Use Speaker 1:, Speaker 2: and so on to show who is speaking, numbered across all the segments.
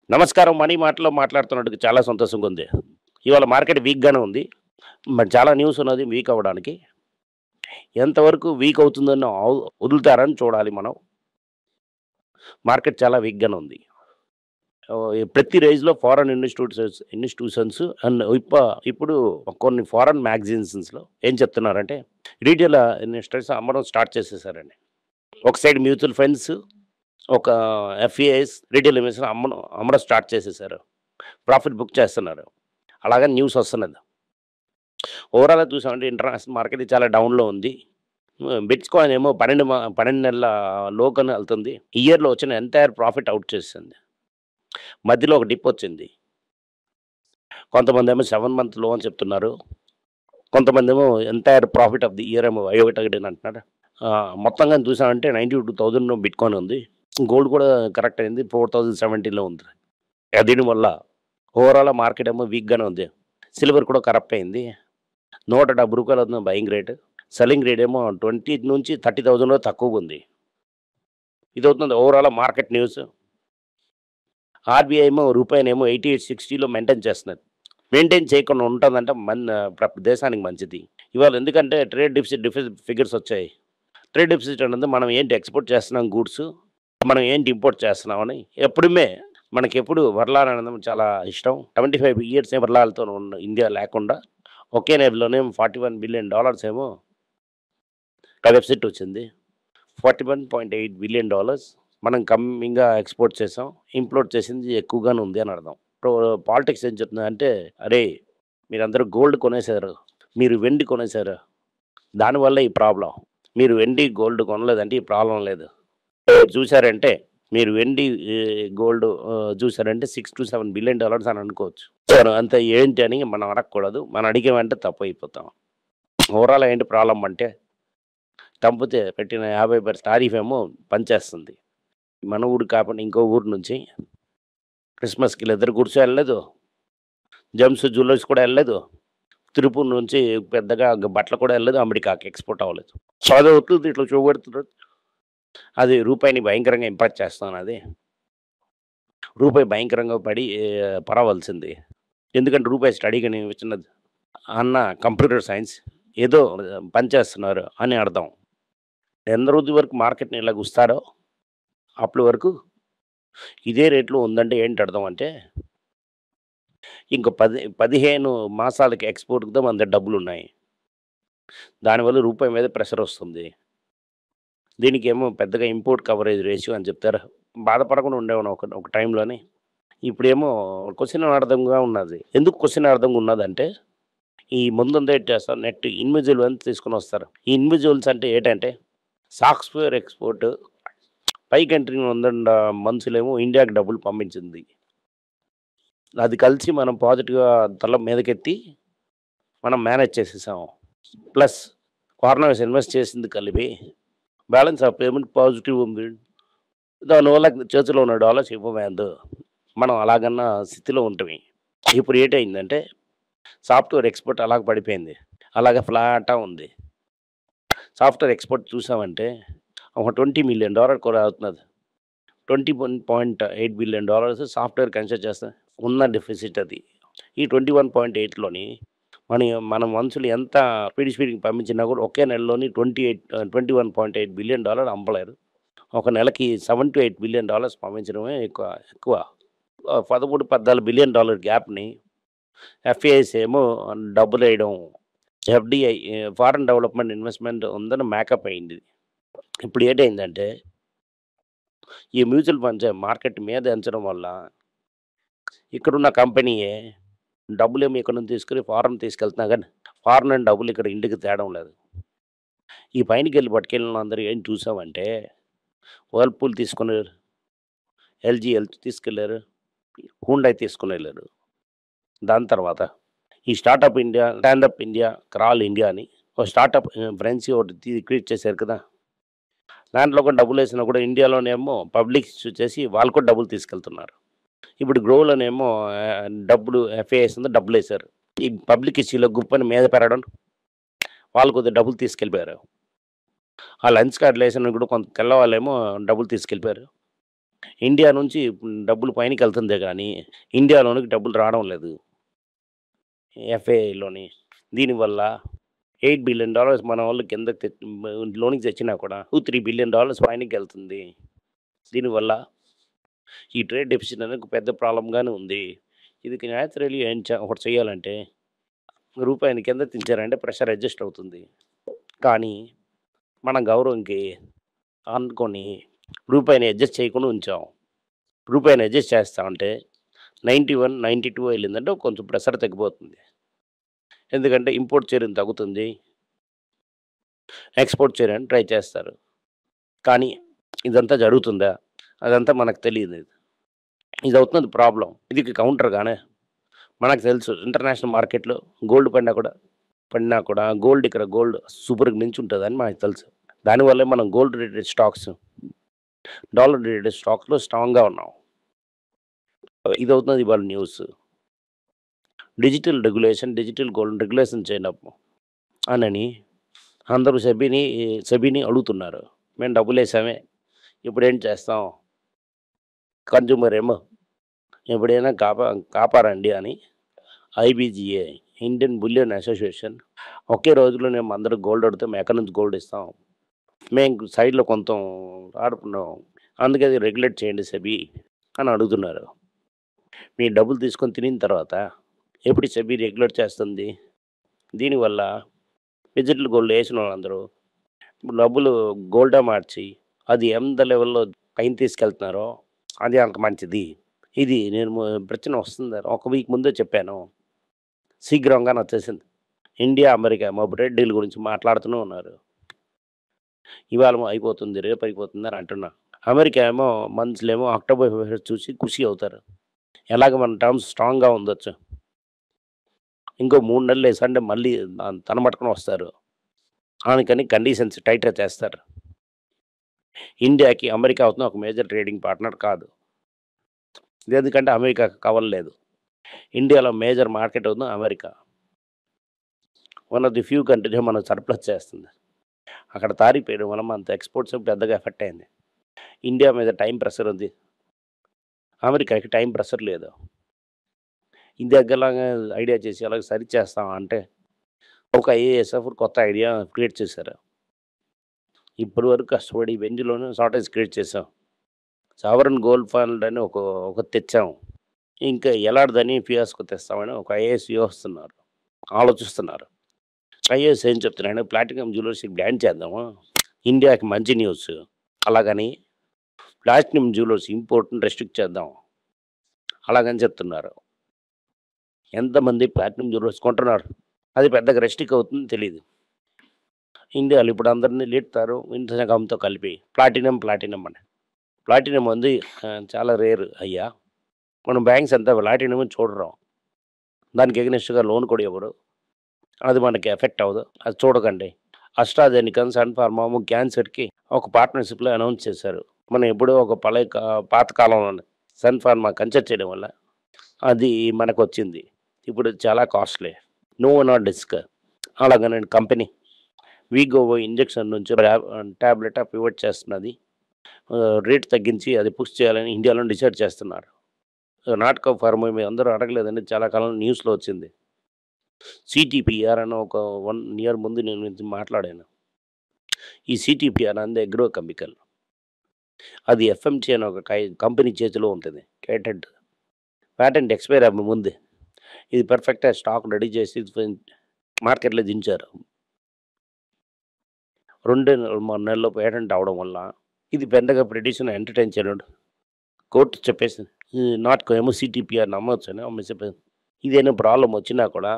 Speaker 1: నమస్కారం. మనీ మాటలో మాట్లాడుతున్నట్టుగా చాలా సంతోషంగా ఉంది. ఇవాళ మార్కెట్ వీక్‌గానే ఉంది. మరి చాలా న్యూస్ ఉన్నది వీక్ అవ్వడానికి. ఎంతవరకు వీక్ అవుతుందని వదులుతారని చూడాలి మనం. మార్కెట్ చాలా వీక్‌గానే ఉంది. ప్రతి రేంజ్‌లో ఫారెన్ ఇన్‌స్టిట్యూషన్స్ అండ్ ఇప్పుడు కొన్ని ఫారెన్ మ్యాగజైన్స్‌లో ఏం చెప్తున్నారంటే రీటైల్ ఇన్వెస్టర్స్ అమ్మడం స్టార్ట్ చేసేసారండి. ఒక సైడ్ మ్యూచువల్ ఫండ్స్, ఒక ఎఫ్‌ఐఐస్ రిటైల్ ఇన్వెస్టర్స్ అమ్మడం స్టార్ట్ చేసేసారు. ప్రాఫిట్ బుక్ చేస్తున్నారు. అలాగని న్యూస్ వస్తున్నది. ఓవరాల్‌గా చూసామంటే ఇంటర్నేషనల్ మార్కెట్ చాలా డౌన్‌లో ఉంది. బిట్‌కాయిన్ ఏమో 12 నెలల లోకని ఎళ్తుంది. ఇయర్‌లో వచ్చిన ఎంటైర్ ప్రాఫిట్ అవుట్ చేసేసింది. మధ్యలో ఒక డిప్ వచ్చింది. కొంతమందేమో 7 మంత్ లో అని చెప్తున్నారు. కొంతమందేమో entire profit of the year ఏమో అయ్యోగటగడని అంటున్నారు. మొత్తంగా చూసామంటే 92,000 బిట్‌కాయిన్ ఉంది. గోల్డ్ కూడా కరెక్ట్ అయింది. 4,070లో ఉంది. దీనివల్ల ఓవరాల్ మార్కెట్ ఏమో వీక్‌గానే ఉంది. సిల్వర్ కూడా కరెక్ట్ అయింది. రూ. 170 అవుతుంది బయింగ్ రేట్. సెల్లింగ్ రేట్ ఏమో 20,000-30,000 తక్కువగుంది. ఇదవుతుంది ఓవరాల్ మార్కెట్ న్యూస్. ఆర్‌బీఐ ఏమో రూపాయినేమో 88.60లో మెయింటైన్ చేస్తున్నది. మెయింటైన్ చేయకుండా ఉంటుందంటే దేశానికి మంచిది. ఇవాళ ఎందుకంటే ట్రేడ్ డెఫిసిట్ ఫిగర్స్ వచ్చాయి. ట్రేడ్ డెఫిసిట్ అనేది మనం ఏంటి ఎక్స్‌పోర్ట్ చేస్తున్నాం గూడ్స్, మనం ఏంటి ఇంపోర్ట్ చేస్తున్నామని ఎప్పుడుమే మనకెప్పుడు వరలాలు అనడం చాలా ఇష్టం. 25 ఇయర్స్ వరలాలతో ఉన్న ఇండియా లేకుండా ఒకే నెలలోనే $41 బిలియన్ ఏమో డెఫిసిట్ వచ్చింది. $41.8 బిలియన్ మనం కమ్మింగ్‌గా ఎక్స్‌పోర్ట్ చేసాం. ఇంపోర్ట్ చేసింది ఎక్కువగానే ఉంది అని అర్థం. ఇప్పుడు పాలిటిక్స్ ఏం చెప్తుందంటే, "అరేయ్! మీరందరూ గోల్డ్ కొనేసారు. మీరు వెండి కొనేసారు. దానివల్ల ఈ ప్రాబ్లమ్. మీరు వెండి, గోల్డ్ కొనలేదంటే ఈ ప్రాబ్లమ్ లేదు. చూసారంటే మీరు వెండి, గోల్డ్ చూసారంటే $6-7 బిలియన్ అని అనుకోవచ్చు." సో, అంత ఏంటి అని మనం అడగకూడదు. మనం అడిగామంటే తప్పయిపోతాం. ఓవరాల్ ఏంటి ప్రాబ్లమ్ అంటే తంపితే పెట్టిన 50% టారిఫ్ ఏమో పనిచేస్తుంది. మన ఊరు కాకుండా ఇంకో ఊరు నుంచి క్రిస్మస్‌కి లెదర్ గూడ్స్ ఎళ్ళలేదు. జెమ్స్ జ్యువెల్లర్స్ కూడా ఎళ్ళలేదు. తిరుపూర్ నుంచి పెద్దగా బట్టలు కూడా ఎళ్ళలేదు. అమెరికాకి ఎక్స్‌పోర్ట్ అవ్వలేదు. సో, అది అవుతుంది ఇట్లా చూపెడుతున్నారు. అది రూపాయిని భయంకరంగా ఇంపాక్ట్ చేస్తున్నది. రూపాయి భయంకరంగా పడి పడవలసింది. ఎందుకంటే రూపాయి స్టడీగా నేను వచ్చినది అన్న కంప్యూటర్ సైన్స్ ఏదో పనిచేస్తున్నారు అని అర్థం. ఎంత రోజు వరకు మార్కెట్‌ని ఇలాగ ఉంచుతారో అప్పటి వరకు ఇదే రేట్‌లో ఉందంటే ఏంటి అర్థం అంటే, ఇంకో 15 మాసాలకి ఎక్స్‌పోర్ట్‌కి మన దగ్గర డబ్బులున్నాయి. దానివల్ల రూపాయి మీద ప్రెషర్ వస్తుంది. దీనికేమో పెద్దగా ఇంపోర్ట్ కవరేజ్ రేషియో అని చెప్తారు. బాధపడకుండా ఉండేవాడిని ఒక టైంలోని. ఇప్పుడేమో క్వెషనార్థంగా ఉన్నది. ఎందుకు క్వెషనార్థంగా ఉన్నదంటే, ఈ ముందుందే చేస్తారు నెట్ ఇన్విజిబుల్ తీసుకొనొస్తారు. ఈ ఇన్విజిబుల్స్ అంటే ఏటంటే, సాఫ్ట్‌వేర్ ఎక్స్‌పోర్ట్ పై కంట్రీ 100 మంత్స్‌లేమో ఇండియాకి డబ్బులు పంపించింది. అది కలిసి మనం పాజిటివ్‌గా తల మీదకెత్తి మనం మేనేజ్ చేసేసాం. ప్లస్ ఫారినర్స్ ఇన్వెస్ట్ చేసింది కలిపి బ్యాలెన్స్ ఆఫ్ పేమెంట్ పాజిటివ్ ఉంది. దానివల్ల చేతిలో ఉన్న డాలర్స్ ఇవ్వలేదు. మనం అలాగన్న స్థితిలో ఉంటిమి. ఇప్పుడు ఏటయిందంటే సాఫ్ట్‌వేర్ ఎక్స్‌పోర్ట్ అలాగ పడిపోయింది. అలాగే ఫ్లాట్‌గా ఉంది. సాఫ్ట్‌వేర్ ఎక్స్‌పోర్ట్ చూసామంటే ఒక $20 మిలియన్ కూడా అవుతున్నది. $21.8 బిలియన్ సాఫ్ట్‌వేర్ కన్సిడర్ చేస్తే ఉన్న డెఫిసిట్ అది. ఈ 21.8లోని మన మనుషులు ఎంత స్పీడ్‌గా పంపించినా కూడా ఒకే నెలలోని 21.8 బిలియన్ అమ్మలేరు. ఒక నెలకి $7-8 బిలియన్ పంపించడమే ఎక్కువ. 13-14 బిలియన్ గ్యాప్‌ని ఎఫ్ఐఐస్ ఏమో డబ్బులేయడం, ఎఫ్‌డిఐ ఫారెన్ డెవలప్‌మెంట్ ఇన్వెస్ట్‌మెంట్ ఉందని మేకప్ అయింది. ఇప్పుడు ఏటయిందంటే ఈ మ్యూచువల్ ఫండ్స్ మార్కెట్ మీద ఎంచడం వల్ల ఇక్కడున్న కంపెనీయే డబ్బులేమో ఇక్కడ నుంచి తీసుకొని ఫారెన్ తీసుకెళ్తున్నా గానీ, ఫారెన్ డబ్బులు ఇక్కడ ఇంటికి తేవడం లేదు. ఈ పైనకెళ్ళి పట్టుకెళ్ళినోళ్ళందరూ ఏం చూసామంటే, వర్ల్‌పూల్ తీసుకున్నారు, తీసుకెళ్లారు, హుండై తీసుకొనెళ్లారు. దాని తర్వాత ఈ స్టార్టప్ ఇండియా, స్టాండప్ ఇండియా, క్రాల్ ఇండియా అని ఒక స్టార్టప్ ఫ్రెండ్స్ ఒకటి క్రియేట్ చేశారు కదా! దాంట్లో కూడా డబ్బులేసినా కూడా ఇండియాలోనేమో పబ్లిక్ ఇష్యూ చేసి వాళ్ళు కూడా డబ్బులు తీసుకెళ్తున్నారు. ఇప్పుడు గ్రోలోనేమో డబ్బులు ఎఫ్ఐఐస్ డబ్బులేశారు. ఈ పబ్లిక్ ఇష్యూలో గుప్పని మీద పెరగడం, వాళ్ళు కొద్దిగా డబ్బులు తీసుకెళ్ళిపోయారు. ఆ లంచ్ కార్డ్‌లేసినవి కూడా కొంత తెల్లవాళ్ళేమో డబ్బులు తీసుకెళ్ళిపోయారు. ఇండియా నుంచి డబ్బులు పైనకెళ్తుందే గానీ, ఇండియాలోనికి డబ్బులు రావడం లేదు. ఎఫ్ఏఐలోని. దీనివల్ల $8 బిలియన్ మన వాళ్ళు కిందకి లోనికి తెచ్చినా కూడా $2-3 బిలియన్ పైనకెళ్తుంది. దీనివల్ల ఈ ట్రేడ్ డెఫిసిట్ అనేది ఒక పెద్ద ప్రాబ్లమ్‌గానే ఉంది. ఇది న్యాచురల్లీ ఒకటి చేయాలంటే రూపాయిని కింద దించారంటే ప్రెషర్ అడ్జస్ట్ అవుతుంది. కానీ మన గౌరవంకి అనుకోని రూపాయిని అడ్జస్ట్ చేయకుండా ఉంచాం. రూపాయిని అడ్జస్ట్ చేస్తా ఉంటే 91, 92 వెళ్ళిందంటే కొంచెం ప్రెషర్ తగ్గిపోతుంది. ఎందుకంటే ఇంపోర్ట్ చేయడం తగ్గుతుంది. ఎక్స్‌పోర్ట్ చేయడానికి ట్రై చేస్తారు. కానీ ఇదంతా జరుగుతుందా? అదంతా మనకు తెలీదు. ఇదవుతున్నది ప్రాబ్లమ్. దీనికి కౌంటర్‌గానే మనకు తెలుసు ఇంటర్నేషనల్ మార్కెట్‌లో గోల్డ్ పడినా కూడా గోల్డ్ సూపర్‌గా మించుంటదని మనకు తెలుసు. దానివల్లే మనం gold related stocks, dollar related స్టాక్స్‌లో స్ట్రాంగ్‌గా ఉన్నాం. ఇదవుతున్నది ఇవాళ న్యూస్. డిజిటల్ గోల్డ్ రెగ్యులేషన్ చేయనప్పుడు అనని అందరూ సెబీని అడుగుతున్నారు. మేము డబ్బులేసామే, ఇప్పుడేం చేస్తాం? కన్జ్యూమర్ ఏమో ఎప్పుడైనా కాపాడండి అని ఐబీజీఏ, ఇండియన్ బులియన్ అసోసియేషన్ ఒకే రోజులో మేము అందరూ గోల్డ్ అడిగితే మేము ఎక్కడి నుంచి గోల్డ్ ఇస్తాం? మేము సైడ్‌లో కొంత ఆడుకున్నాం. అందుకే అది రెగ్యులేట్ చేయండి సెబీ అని అడుగుతున్నారు. మీ డబ్బులు తీసుకొని తినిన తర్వాత ఎప్పుడు సెబీ రెగ్యులేట్ చేస్తుంది? దీనివల్ల డిజిటల్ గోల్డ్ వేసిన వాళ్ళందరూ డబ్బులు గోల్డ్‌గా మార్చి అది ఎంత లెవెల్‌లో పైన తీసుకెళ్తున్నారో అది అంత మంచిది. ఇది నేను ప్రశ్న వస్తుందని ఒక వీక్ ముందే చెప్పాను. శీఘ్రంగానే వచ్చేసింది. ఇండియా, అమెరికా ట్రేడ్ డీల్ గురించి మాట్లాడుతూనే ఉన్నారు. ఇవాళ అయిపోతుంది, రేపు అయిపోతుంది అని అంటున్నా. అమెరికా ఏమో మనుషులేమో అక్టోబర్, ఫిబ్రవరి చూసి ఖుషి అవుతారు. ఎలాగ మన టర్మ్స్ స్ట్రాంగ్‌గా ఉండొచ్చు. ఇంకో 3 నెలలు వేసారంటే మళ్ళీ తన మట్టుకుని వస్తారు. అందుకని కండిషన్స్ టైట్‌గా చేస్తారు. ఇండియాకి అమెరికా అవుతున్న ఒక మేజర్ ట్రేడింగ్ పార్ట్నర్ కాదు. ఎందుకంటే అమెరికాకి కవలలేదు. ఇండియాలో మేజర్ మార్కెట్ అవుతుంది America. One of the few countries మనం సర్ప్లస్ చేస్తుంది. అక్కడ తారిపోయడం వల్ల మనతో ఎక్స్‌పోర్ట్స్ పెద్దగా ఎఫెక్ట్ అయింది. ఇండియా మీద టైం ప్రెషర్ ఉంది. అమెరికాకి టైం ప్రెషర్ లేదు. ఇండియాకి ఐడియా చేసి అలాగ సరిచేస్తాం అంటే ఒక ఐఏఎస్ కొత్త ఐడియా క్రియేట్ చేశారు. ఇప్పటి వరకు కష్టపడి వెండిలోనే షార్టేజ్ క్రియేట్ చేసాం. సావరన్ గోల్డ్ ఫండ్ అని ఒకటి తెచ్చాం. ఇంకా ఎలాంటిదని ఫియాస్కో తెస్తామని ఒక ఐఏఎస్ ఆలోచిస్తున్నారు. ఐఏఎస్ ఏం చెప్తున్నాడు? ప్లాటినం జ్యువెలర్స్‌ని బ్యాన్ చేద్దాము. ఇండియాకి మంచి న్యూస్. అలాగని ప్లాటినం జ్యువెలర్స్ ఇంపోర్ట్‌ని రెస్ట్రిక్ట్ చేద్దాం. అలాగని చెప్తున్నారు. ఎంతమంది ప్లాటినం జ్యువెలర్స్ కొంటున్నారు? అది పెద్దగా రెస్ట్రిక్ట్ అవుతుందో తెలీదు. ఇండియాలో ఇప్పుడు అందరిని లీడ్తారు ఇన్‌స్టాగ్రామ్‌తో కలిపి ప్లాటినం అని. ప్లాటినం ఉంది చాలా రేర్ అయ్యా. మనం బ్యాంక్స్ అంతా ప్లాటినం చూడరు. దానికి ఎగనెస్ట్‌గా లోన్ కూడా ఇవ్వరు. అది మనకి ఎఫెక్ట్ అవ్వదు. అది చూడకండి. అస్ట్రాజెనికా, సన్ ఫార్మా క్యాన్సర్‌కి ఒక పార్ట్నర్‌షిప్‌లో అనౌన్స్ చేశారు. మనం ఎప్పుడో ఒక పాత కాలంలోనే సన్ ఫార్మా కన్సిడర్ చేయడం వల్ల అది మనకొచ్చింది. ఇప్పుడు చాలా కాస్ట్‌లీ. నోవో నార్డిస్క్ అలాగనే కంపెనీ వీగోవో ఇంజెక్షన్ నుంచి టాబ్లెట్ పివట్ చేస్తున్నది. రేట్ తగ్గించి అది పుష్ చేయాలని ఇండియాలో డిసైడ్ చేస్తున్నారు. నాటక ఫార్మా మీ అందరూ అడగలేదని చాలా కాలం న్యూస్‌లో వచ్చింది. సిటీపీఆర్ అని ఒక 1 ఇయర్ ముందు నేను మాట్లాడాను. ఈ సిటీపీఆర్ అనేది అగ్రో కెమికల్. అది ఎఫ్ఎంసీ అనే ఒక కంపెనీ చేతిలో ఉంటుంది. ప్యాటెంట్ ఎక్స్పైర్ అవ్వక ముందే ఇది పర్ఫెక్ట్‌గా స్టాక్ రెడీ చేసి మార్కెట్‌లో దించారు. 2-3 నెలల్లో పేటెంట్ అవ్వడం వల్ల ఇది పెద్దగా పిటిషన్ ఎంటర్‌టైన్ చేయలేడు. కోర్టు చెప్పేసింది. నాట్‌కో ఏమో సిటీపీఆర్ నమ్మొచ్చని చెప్పేసింది. ఇదేనా ప్రాబ్లమ్ వచ్చినా కూడా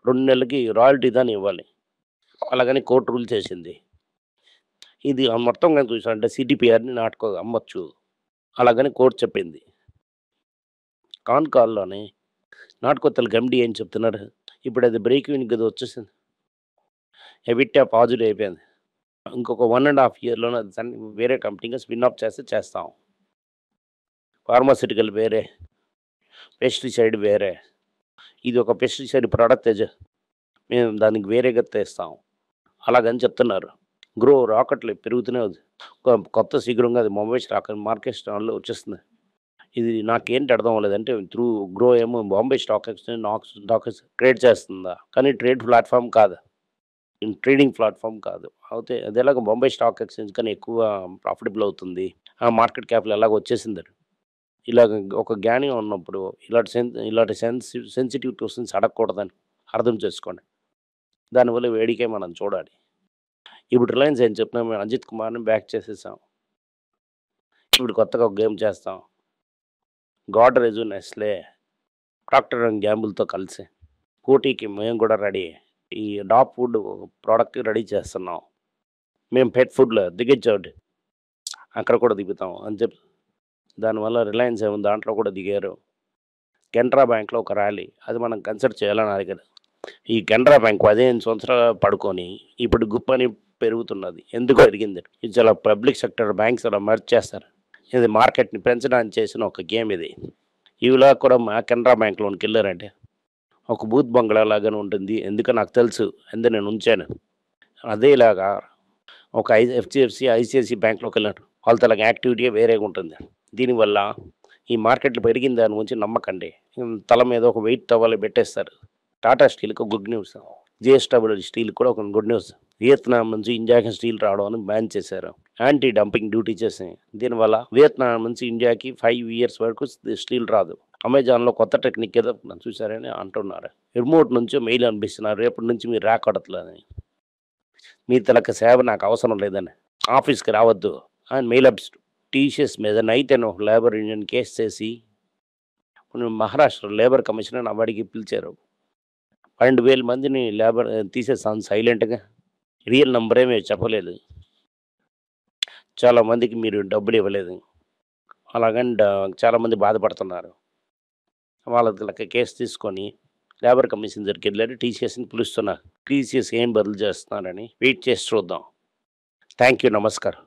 Speaker 1: 2 నెలలకి రాయల్టీ దాని ఇవ్వాలి. అలాగని కోర్టు రూల్ చేసింది. ఇది మొత్తంగా చూసారంటే సిటీపీఆర్‌ని నాట్‌కో అమ్మొచ్చు. అలాగని కోర్టు చెప్పింది. కాల్‌లోనే నాట్‌కో తెలుగు ఎండీ ఏం చెప్తున్నారు? ఇప్పుడు అది బ్రేక్ ఈవెన్ గది వచ్చేసింది. ఎబిటా పాజిటివ్ అయిపోయింది. ఇంకొక 1.5 ఇయర్‌లోనే అది వేరే కంపెనీగా స్పిన్ ఆఫ్ చేస్తాం. ఫార్మాస్యూటికల్ వేరే, పెస్టిసైడ్ వేరే. ఇది ఒక పెస్టిసైడ్ ప్రోడక్ట్ మేము దానికి వేరేగా తెస్తాం. అలాగని చెప్తున్నారు. రాకెట్‌లు పెరుగుతూనే ఉంది. కొత్త శిఖరంగా అది ముంబై స్టాక్ మార్కెట్ స్టాక్‌లో వచ్చేస్తుంది. ఇది నాకేంటి అర్థం అవ్వలేదంటే త్రూ గ్రో ఏమో Bombay stock exchange, stock trade చేస్తుందా? కానీ ట్రేడ్ ప్లాట్‌ఫార్మ్ కాదు. ట్రేడింగ్ ప్లాట్‌ఫార్మ్ కాదు. అయితే అదెలాగో బొంబాయి స్టాక్ ఎక్స్‌చేంజ్ కన్నా ఎక్కువ ప్రాఫిటబుల్ అవుతుంది. ఆ మార్కెట్ క్యాప్‌లో ఎలాగో వచ్చేసిందని. ఇలాగ ఒక జ్ఞాని ఉన్నప్పుడు ఇలాంటి సెన్సిటివ్ క్వెషన్స్ అడగకూడదని అర్థం చేసుకోండి. దానివల్ల వేడికే మనం చూడాలి. ఇప్పుడు రిలయన్స్ ఏం చెప్పినా మేము అజిత్ కుమార్‌ని బ్యాక్ చేసేసాం. ఇప్పుడు కొత్తగా ఒక గేమ్ చేస్తాం. గోడ్రేజ్, నెస్లే, ప్రాక్టర్ అండ్ గ్యాంబుల్‌తో కలిసి పోటీకి మేము కూడా రెడీ. ఈ డాగ్ ఫుడ్ ప్రొడక్ట్ రెడీ చేస్తున్నాం. మేము పెట్ ఫుడ్‌లో దిగ్గజోడ్ అక్కడ కూడా దిగుతాం అని చెప్పి దానివల్ల రిలయన్స్ ఏముంది దాంట్లో కూడా దిగారు. కెనరా బ్యాంక్‌లో ఒక ర్యాలీ అది మనం కన్సిడర్ చేయాలని అడిగారు. ఈ కెనరా బ్యాంక్ 15 సంవత్సరాలు పడుకొని ఇప్పుడు గుప్పని పెరుగుతున్నది. ఎందుకు పెరిగింది? ఇది చాలా పబ్లిక్ సెక్టర్ బ్యాంక్స్ అలా మెర్జ్ చేస్తారు. ఇది మార్కెట్‌ని పెంచడానికి చేసిన ఒక గేమ్ ఇది. ఇవిలా కూడా మా కెనరా బ్యాంక్‌లోనికెళ్లారంటే ఒక బూత్ బంగ్లా లాగానే ఉంటుంది. ఎందుకో నాకు తెలుసు. నేను ఉంచాను. అదేలాగా ఒక హెచ్‌డిఎఫ్‌సి, ఐసీఐసీ బ్యాంక్‌లోకెళ్ళారు. వాళ్ళ తాలూకా యాక్టివిటీయే వేరేగా ఉంటుంది. దీనివల్ల ఈ మార్కెట్‌లో పెరిగిన దాని గురించి నమ్మకండి. తల మీద ఒక వెయిట్ టవల్ పెట్టేస్తారు. టాటా స్టీల్‌కి ఒక గుడ్ న్యూస్. జేఎస్‌డబ్ల్యూ స్టీల్ కూడా ఒక గుడ్ న్యూస్. వియత్నాం నుంచి ఇండియాకి స్టీల్ రావడం అని బ్యాన్ చేశారు. యాంటీ డంపింగ్ డ్యూటీ చేసి దీనివల్ల వియత్నాం నుంచి ఇండియాకి 5 ఇయర్స్ వరకు స్టీల్ రాదు. అమెజాన్‌లో కొత్త టెక్నిక్ ఏదో చూసారని అంటున్నారు. రిమోట్ నుంచి మెయిల్ పంపిస్తున్నారు. రేపటి నుంచి మీరు రాకూడట్లేదని. మీ తలక సేవ నాకు అవసరం లేదని. ఆఫీస్‌కి రావద్దు అని మెయిల్ టీసీఎస్ మీద నైట్ అని ఒక లేబర్ యూనియన్ కేసు చేసి మహారాష్ట్ర లేబర్ కమిషనర్ అవాడికి పిలిచారు. 12,000 మందిని తీసేసాను సైలెంట్‌గా. రియల్ నంబరేమి చెప్పలేదు. చాలామందికి మీరు డబ్బులు ఇవ్వలేదు. అలాగని చాలామంది బాధపడుతున్నారు. వాళ్ళకి కేసు తీసుకొని లేబర్ కమిషన్ దగ్గరికెళ్ళారు. టీసీఎస్‌ని పిలుస్తున్నారు. టీసీఎస్ ఏం బదులు చేస్తున్నారని వెయిట్ చేసి చూద్దాం. Thank you. నమస్కారం.